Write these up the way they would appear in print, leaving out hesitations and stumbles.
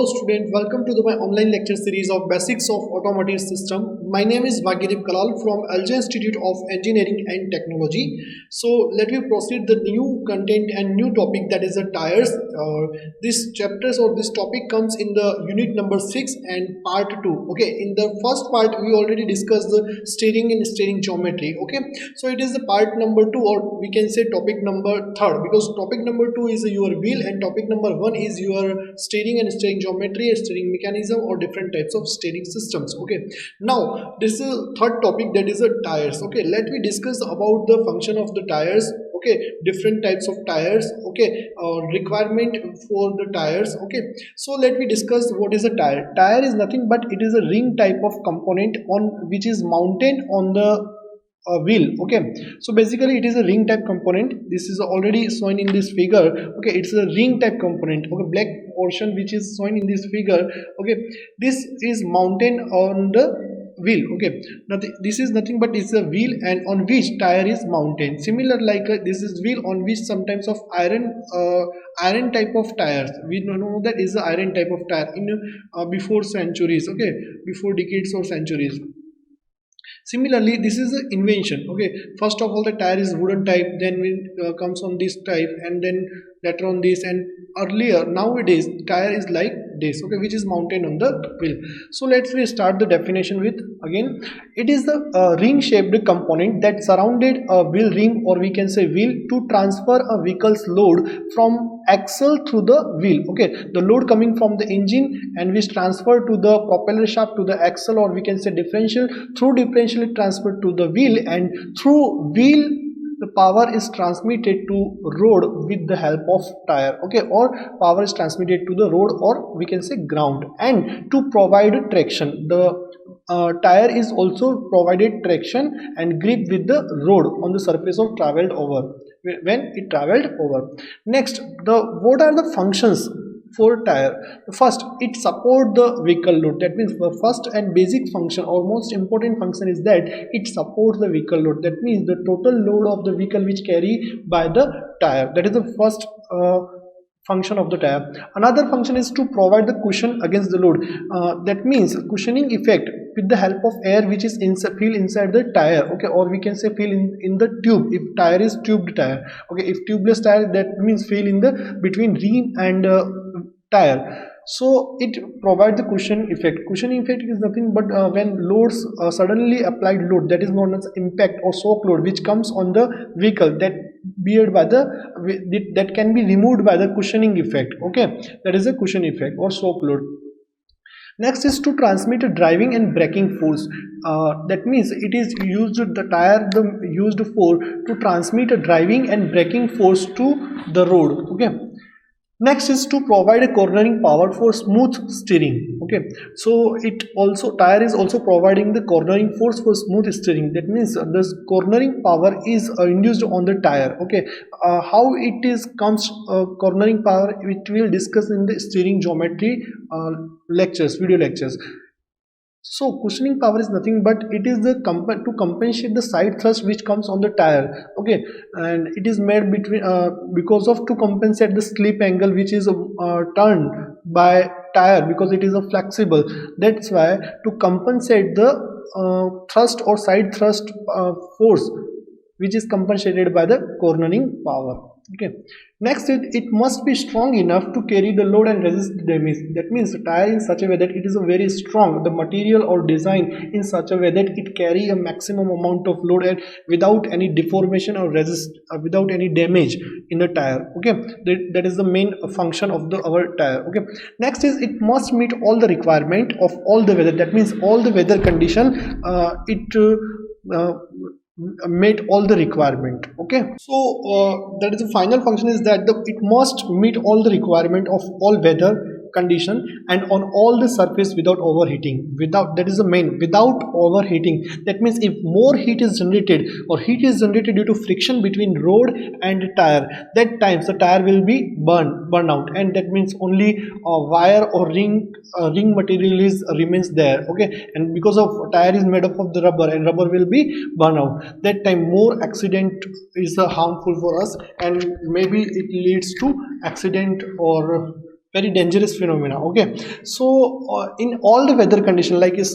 Hello student, welcome to my online lecture series of Basics of Automotive System. My name is Bhagyadeep Kalal from LJ Institute of Engineering and Technology. So let me proceed the new content and new topic, that is the tires. This chapters or this topic comes in the unit number 6 and part 2. Okay, in the first part we already discussed the steering and steering geometry. Okay, so it is the part number 2, or we can say topic number 3, because topic number 2 is your wheel and topic number 1 is your steering and steering geometry, steering mechanism, or different types of steering systems. Okay, now this is third topic, that is the tires. Okay, let me discuss about the function of the tires. Okay, different types of tires. Okay, requirement for the tires. Okay, so let me discuss what is a tire. Tire is nothing but it is a ring type of component on which is mounted on the wheel. Okay, so basically it is a ring type component. This is already shown in this figure. Okay, it's a ring type component. Okay, black portion which is shown in this figure. Okay, this is mounted on the wheel. Okay, this is nothing but it's a wheel and on which tire is mounted. Similar like this is wheel on which sometimes of iron type of tires. We know that is the iron type of tire in before centuries. Okay, before decades or centuries. Similarly, this is an invention. Okay, first of all the tire is wooden type, then it comes on this type, and then later on this, and earlier nowadays tire is like this. Okay, which is mounted on the wheel. So let's start the definition with, again, it is the ring shaped component that surrounded a wheel ring, or we can say wheel, to transfer a vehicle's load from axle through the wheel. Okay, the load coming from the engine and which transferred to the propeller shaft to the axle, or we can say differential. Through differential it transferred to the wheel, and through wheel the power is transmitted to road with the help of tire. Okay, or power is transmitted to the road, or we can say ground, and to provide traction. The tire is also provided traction and grip with the road on the surface of traveled over, when it traveled over. Next, what are the functions for tire? First, it support the vehicle load. That means the first and basic function or most important function is that it supports the vehicle load. That means the total load of the vehicle which carry by the tire. That is the first function of the tire. Another function is to provide the cushion against the load. That means cushioning effect with the help of air which is feel inside the tire. Okay, or we can say feel in the tube if tire is tubed tire. Okay, if tubeless tire, that means feel in the between rim and tire. So it provides the cushion effect. Cushion effect is nothing but when loads suddenly applied load, that is known as impact or shock load, which comes on the vehicle, that beared by the that can be removed by the cushioning effect. Okay, that is a cushion effect or shock load. Next is to transmit a driving and braking force. That means it is used, the tire used for to transmit a driving and braking force to the road. Okay. Next is to provide a cornering power for smooth steering. Okay, so it also, tire is also providing the cornering force for smooth steering. That means this cornering power is induced on the tire. Okay, how it is comes cornering power, which we will discuss in the steering geometry lectures, video lectures. So cushioning power is nothing but it is the to compensate the side thrust which comes on the tire. Okay, and it is made between because of to compensate the slip angle which is turned by tire, because it is a flexible. That's why to compensate the thrust or side thrust force which is compensated by the cornering power. Okay, next it must be strong enough to carry the load and resist the damage. That means the tire in such a way that it is a very strong, the material or design in such a way that it carry a maximum amount of load and without any deformation or resist without any damage in the tire. Okay, that is the main function of our tire. Okay, next is it must meet all the requirement of all the weather. That means all the weather condition meet all the requirement. Okay, so that is the final function, is that it must meet all the requirement of all weather condition and on all the surface without overheating. Without, that is the main, without overheating. That means if more heat is generated or heat is generated due to friction between road and tire, that times the tire will be burn out, and that means only wire or ring material is remains there. Okay, and because of tire is made up of the rubber, and rubber will be burn out, that time more accident is harmful for us, and maybe it leads to accident or very dangerous phenomena. Okay, so in all the weather condition like is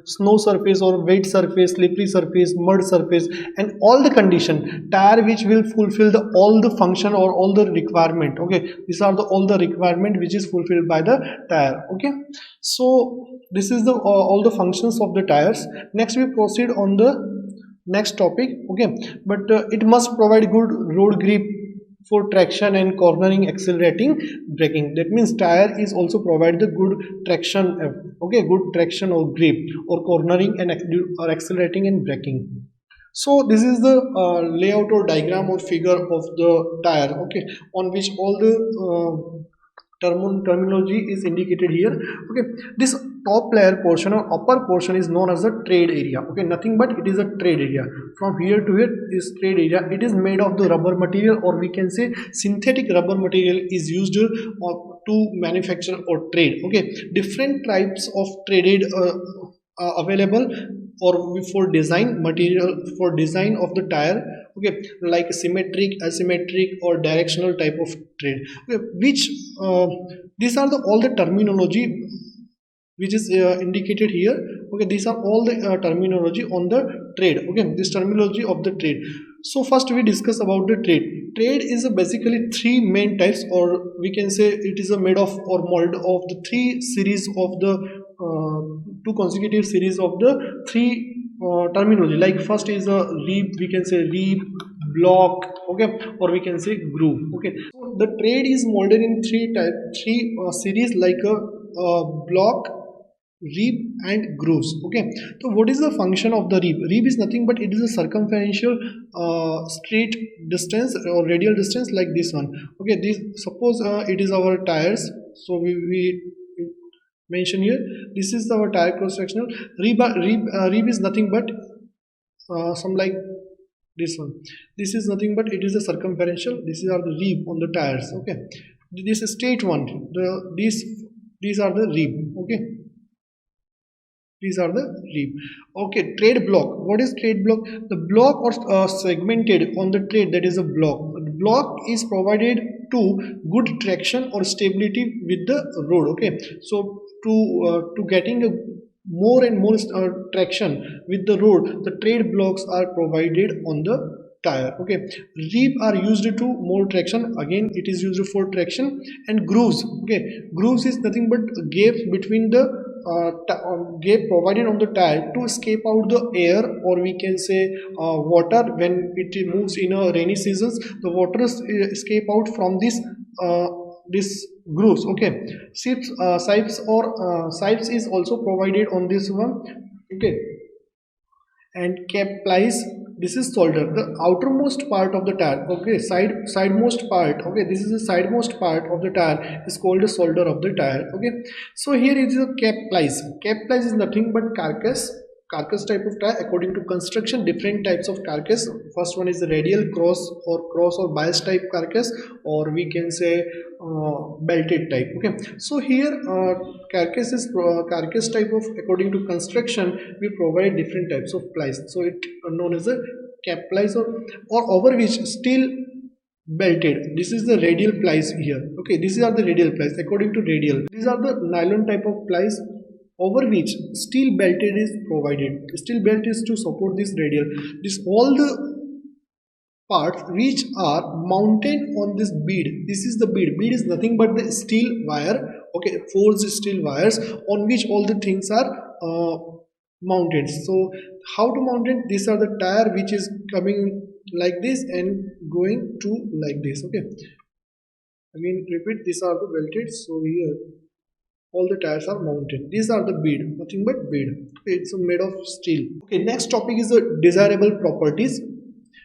snow surface or wet surface, slippery surface, mud surface, and all the condition, tire which will fulfill the all the function or all the requirement. Okay, these are the all the requirement which is fulfilled by the tire. Okay, so this is the all the functions of the tires. Next we proceed on the next topic. Okay, but it must provide good road grip for traction and cornering, accelerating, braking. That means tire is also provide the good traction. Okay, good traction or grip or cornering and or accelerating and braking. So this is the layout or diagram or figure of the tire. Okay, on which all the terminology is indicated here. Okay, this top layer portion or upper portion is known as the tread area. Okay, nothing but it is a tread area. From here to here is tread area. It is made of the rubber material, or we can say synthetic rubber material is used to manufacture or tread. Okay, different types of treaded available or for design material for design of the tire. Okay, like symmetric, asymmetric, or directional type of tread. Okay, which these are the all the terminology which is indicated here. Okay, these are all the terminology on the trade. Okay, this terminology of the trade. So first we discuss about the trade. Trade is basically three main types, or we can say it is a made of or mold of the three series of the two consecutive series of the three terminology. Like first is a reap, we can say reap, block, okay, or we can say groove. Okay, so the trade is molded in three series like a block, reap, and grooves. Okay, so what is the function of the reap? Reap is nothing but it is a circumferential straight distance or radial distance like this one. Okay, this suppose it is our tires. So we mention here this is our tire cross sectional. Reap is nothing but some like this one. This is nothing but it is a circumferential. This is are the reap on the tires. Okay, this is straight one. These are the reap. Okay, these are the reap. Okay, trade block. What is trade block? The block or segmented on the trade, that is a block. The block is provided to good traction or stability with the road. Okay, so to getting a more and more traction with the road, the trade blocks are provided on the tire. Okay, reap are used to more traction. Again, it is used for traction. And grooves. Okay, grooves is nothing but gaps between the gap provided on the tire to escape out the air, or we can say water. When it moves in a rainy seasons, the water escape out from this grooves. Okay, sipes is also provided on this one. Okay, and cap plies, this is solder, the outermost part of the tire. Okay, sidemost part. Okay, this is the sidemost part of the tire is called a solder of the tire. Okay, so here is a cap plies. Cap plies is nothing but carcass type of tire. According to construction, different types of carcass. First one is the radial cross or bias type carcass, or we can say belted type. Okay, so here carcass type of, according to construction, we provide different types of plies. So it known as a cap plies, or over which steel belted. This is the radial plies here. Okay, these are the radial plies according to radial. These are the nylon type of plies over which steel belted is provided. Steel belt is to support this radial. This all the parts which are mounted on this bead. This is the bead. Bead is nothing but the steel wire. Okay, forged steel wires on which all the things are mounted. So how to mount it? These are the tire which is coming like this and going to like this. Okay, again repeat, these are the belted. So here all the tires are mounted. These are the bead, nothing but bead. Okay, it's made of steel. Okay, next topic is the desirable properties.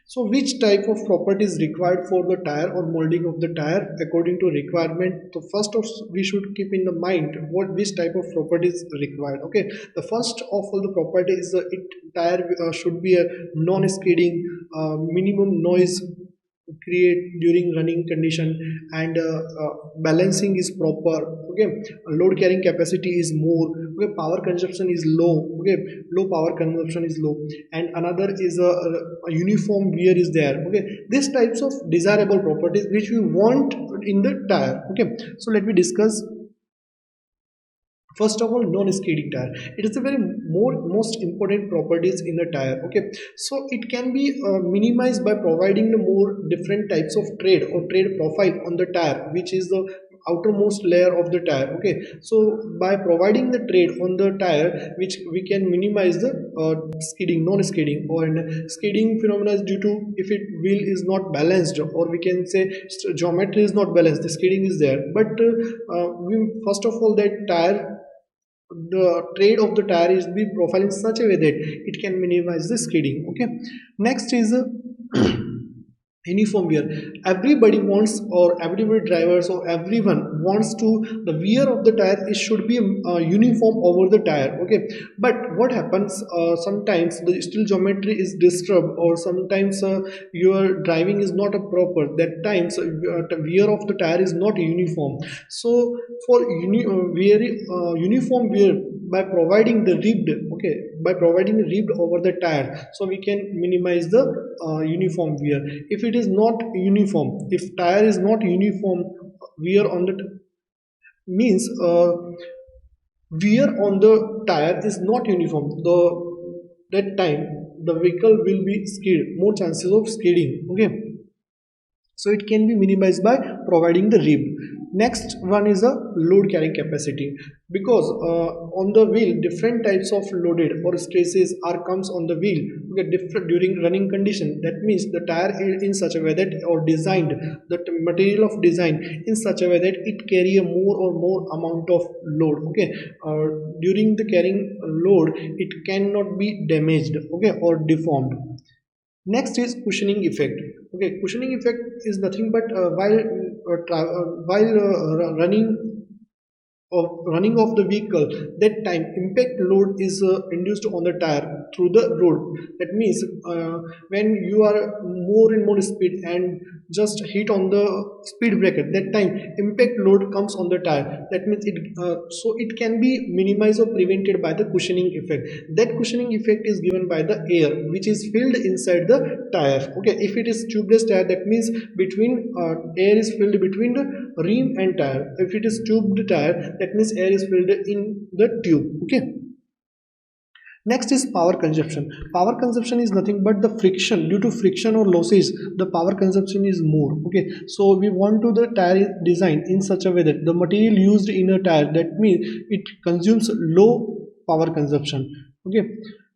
So which type of property is required for the tire or molding of the tire according to requirement? So first of we should keep in the mind what this type of property is required. Okay, the first of all the property is tire should be a non-skidding, minimum noise create during running condition, and balancing is proper. Okay, load carrying capacity is more. Okay, power consumption is low. Okay, low power consumption is low, and another is a uniform wear is there. Okay, these types of desirable properties which we want in the tire. Okay, so let me discuss. First of all, non-skidding tire. It is the very most important properties in a tire. Okay, so it can be minimized by providing the more different types of tread or tread profile on the tire, which is the outermost layer of the tire. Okay, so by providing the tread on the tire, which we can minimize the skidding, non-skidding, or skidding phenomena is due to if it wheel is not balanced, or we can say geometry is not balanced, the skidding is there. But we first of all, that tire, the trade of the tire is be profiled in such a way that it can minimize the skidding. Okay, next is uniform wear. Everybody wants, or everybody drivers or everyone wants to, the wear of the tire, it should be uniform over the tire. Okay, but what happens, sometimes the steel geometry is disturbed, or sometimes your driving is not a proper, that times the wear of the tire is not uniform. So for uniform wear, by providing the ribbed, okay, by providing ribbed over the tire, so we can minimize the uniform wear. If it is not uniform, if tire is not uniform, wear on the means wear on the tire is not uniform, the that time the vehicle will be skid, more chances of skidding. Okay, so it can be minimized by providing the rib. Next one is a load carrying capacity, because on the wheel different types of loaded or stresses are comes on the wheel, okay, different during running condition. That means the tire is in such a way that, or designed, the material of design in such a way that it carry a more or more amount of load. Okay, during the carrying load it cannot be damaged, okay, or deformed. Next is cushioning effect. Okay, cushioning effect is nothing but while running of the vehicle, that time impact load is induced on the tire through the road. That means when you are more and more speed and just hit on the speed breaker, that time impact load comes on the tire. That means it so it can be minimized or prevented by the cushioning effect. That cushioning effect is given by the air which is filled inside the tire. Okay, if it is tubeless tire, that means between air is filled between the rim and tire. If it is tubed tire, that means air is filled in the tube. Okay, next is power consumption. Power consumption is nothing but the friction, due to friction or losses the power consumption is more. Okay, so we want to the tire design in such a way that the material used in a tire, that means it consumes low power consumption. Okay,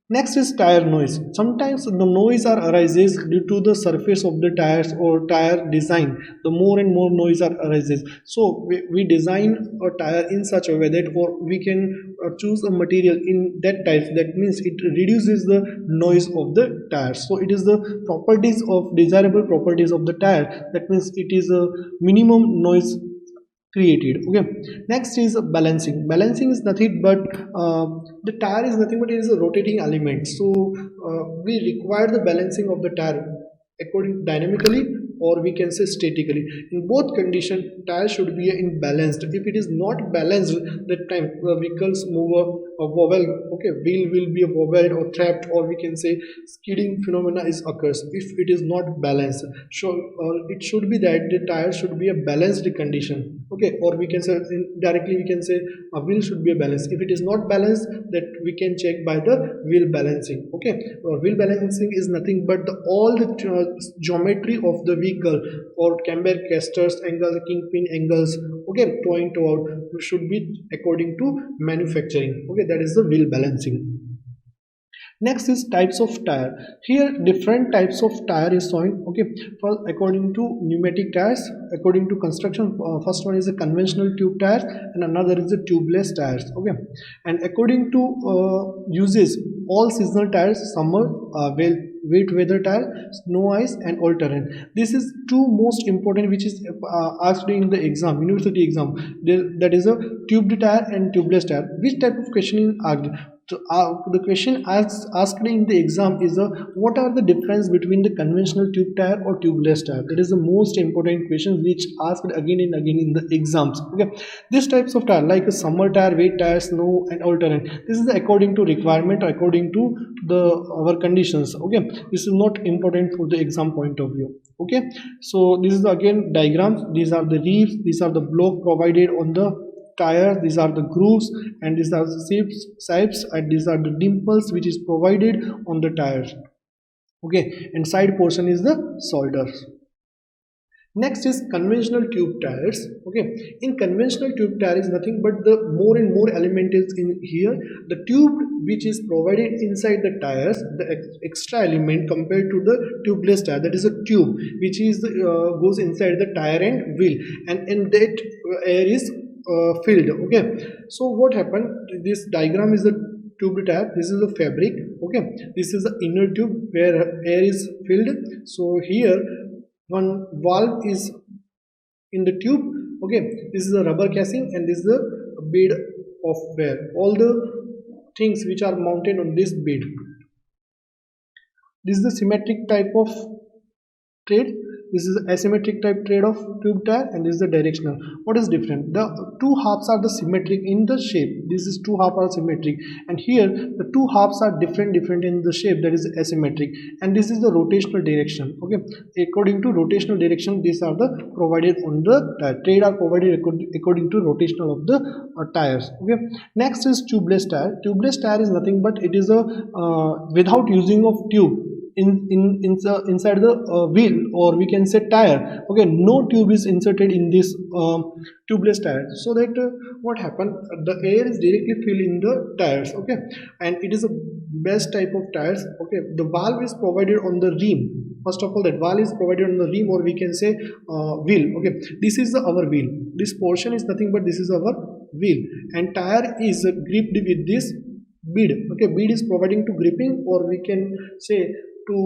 next is tire noise. Sometimes the noise are arises due to the surface of the tires or tire design. The more and more noise are arises. So we design a tire in such a way that, or we can choose a material in that type. That means it reduces the noise of the tire. So it is the properties of desirable properties of the tire. That means it is a minimum noise created. Okay, next is balancing. Balancing is nothing but the tire is nothing but it is a rotating element. So we require the balancing of the tire according dynamically, or we can say statically. In both conditions tire should be in balanced. If it is not balanced, that time the vehicles move a wobble. Okay, wheel will be wobbled or trapped, or we can say skidding phenomena is occurs if it is not balanced. So it should be that the tire should be a balanced condition. Okay, or we can say directly we can say a wheel should be a balance. If it is not balanced, that we can check by the wheel balancing. Okay, wheel balancing is nothing but all the geometry of the vehicle, or camber, casters angles, kingpin angles, okay, towing to out should be according to manufacturing. Okay, that is the wheel balancing. Next is types of tire. Here different types of tire is showing. Okay, for according to pneumatic tires, according to construction, first one is a conventional tube tires and another is the tubeless tires. Okay, and according to uses, all seasonal tires, summer, wet weather tire, snow, ice and all terrain. This is two most important which is asked in the exam, university exam. That is a tubed tire and tubeless tire. Which type of question is asked? So the question asked in the exam is what are the difference between the conventional tube tire or tubeless tire? That is the most important question which asked again and again in the exams. Okay, these types of tire like a summer tire, wet tire, snow, and alternate. This is according to requirement, according to the our conditions. Okay, this is not important for the exam point of view. Okay, so this is again diagrams. These are the reefs. These are the block provided on the tires, these are the grooves, and these are the shapes, and these are the dimples which is provided on the tires. Okay, and side portion is the shoulders. Next is conventional tube tires. Okay, in conventional tube tire is nothing but the more and more element is in here. The tube which is provided inside the tires, the extra element compared to the tubeless tire, that is a tube which is goes inside the tire and wheel, and in that air is filled. Okay, so what happened, this diagram is the tube tire, this is the fabric. Okay, this is the inner tube where air is filled. So here one valve is in the tube. Okay, this is a rubber casing, and this is the bead of where all the things which are mounted on this bead. This is the symmetric type of thread, this is asymmetric type thread of tube tire, and this is the directional. What is different? The two halves are the symmetric in the shape. This is two halves are symmetric, and here the two halves are different in the shape, that is asymmetric, and this is the rotational direction. Okay, according to rotational direction, these are the provided on the tire. Thread are provided according to rotational of the tires. Okay, next is tubeless tire. Tubeless tire is nothing but it is a without using of tube inside the wheel, or we can say tire. Okay, no tube is inserted in this tubeless tire, so that what happened, the air is directly filled in the tires. Okay, and it is a best type of tires. Okay, the valve is provided on the rim. First of all, that valve is provided on the rim, or we can say wheel. Okay, this is our wheel. This portion is nothing but this is our wheel, and tire is gripped with this bead. Okay, bead is providing to gripping, or we can say to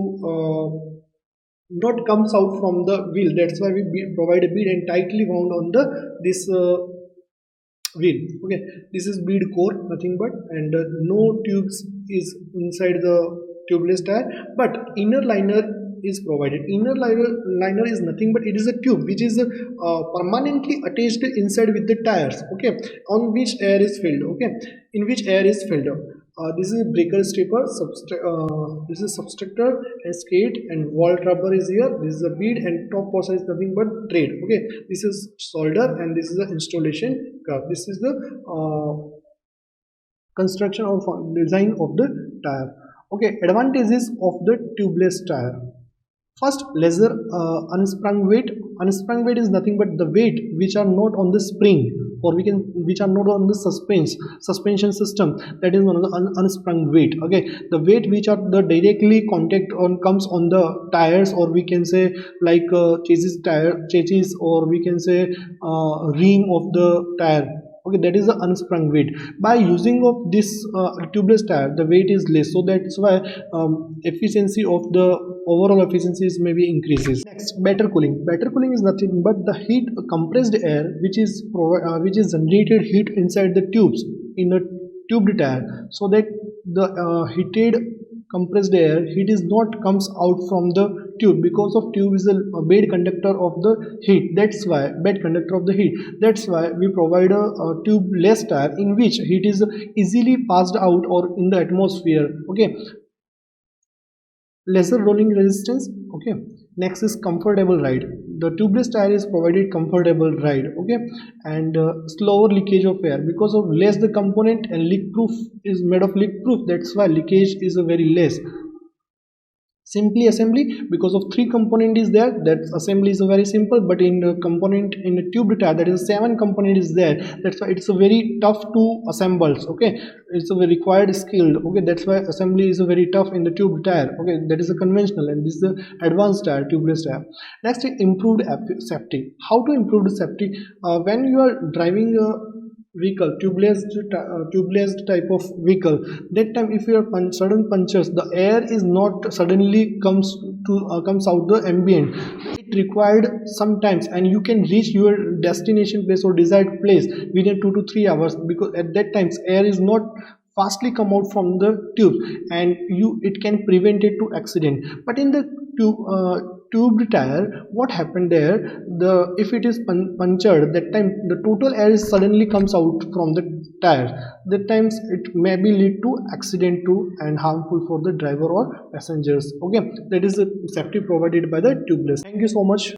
not comes out from the wheel. That's why we provide a bead and tightly wound on the this wheel. Okay, this is bead core, nothing but, and no tubes is inside the tubeless tire, but inner liner is provided. Inner liner is nothing but it is a tube which is permanently attached inside with the tires. Okay, on which air is filled. Okay, in which air is filled. This is breaker stripper, this is substructor and skate, and wall rubber is here. This is a bead, and top portion is nothing but thread. Okay, this is solder, and this is the installation curve. This is the construction of design of the tire. Okay, advantages of the tubeless tire. First, lesser unsprung weight. Unsprung weight is nothing but the weight which are not on the spring, or which are not on the suspension system, that is one of the unsprung weight. Okay, the weight which are the directly contact on comes on the tires, or we can say like chassis, or we can say rim of the tire. Okay, that is the unsprung weight. By using of this tubeless tire, the weight is less, so that's why efficiency of the overall efficiencies maybe increases. Next, better cooling. Better cooling is nothing but the heat, compressed air which is generated heat inside the tubes in a tubed tire, so that the heated compressed air heat is not comes out from the tube, because of tube is a bad conductor of the heat. That's why bad conductor of the heat. That's why we provide a tubeless tire in which heat is easily passed out or in the atmosphere. Okay, lesser rolling resistance. Okay, next is comfortable ride. The tubeless tire is provided comfortable ride. Okay, and slower leakage of air because of less the component, and leak proof is made of leak proof. That's why leakage is a very less. Simply assembly, because of 3 component is there, that assembly is very simple, but in the component in the tube tire, that is 7 component is there. That's why it's a very tough to assemble. Okay, it's a very required skill. Okay, that's why assembly is a very tough in the tube tire. Okay, that is a conventional, and this is the advanced tire, tubeless tire. Next, improved safety. How to improve the safety? When you are driving a vehicle, tubeless type of vehicle, that time if you are sudden punctures, the air is not suddenly comes out the ambient. It required sometimes, and you can reach your destination place or desired place within 2 to 3 hours, because at that times air is not fastly come out from the tube, and it can prevent it to accident. But in the tube tire, what happened there, the if it is punctured, that time the total air suddenly comes out from the tire. That times it may be lead to accident to and harmful for the driver or passengers. Okay, that is the safety provided by the tubeless. Thank you so much.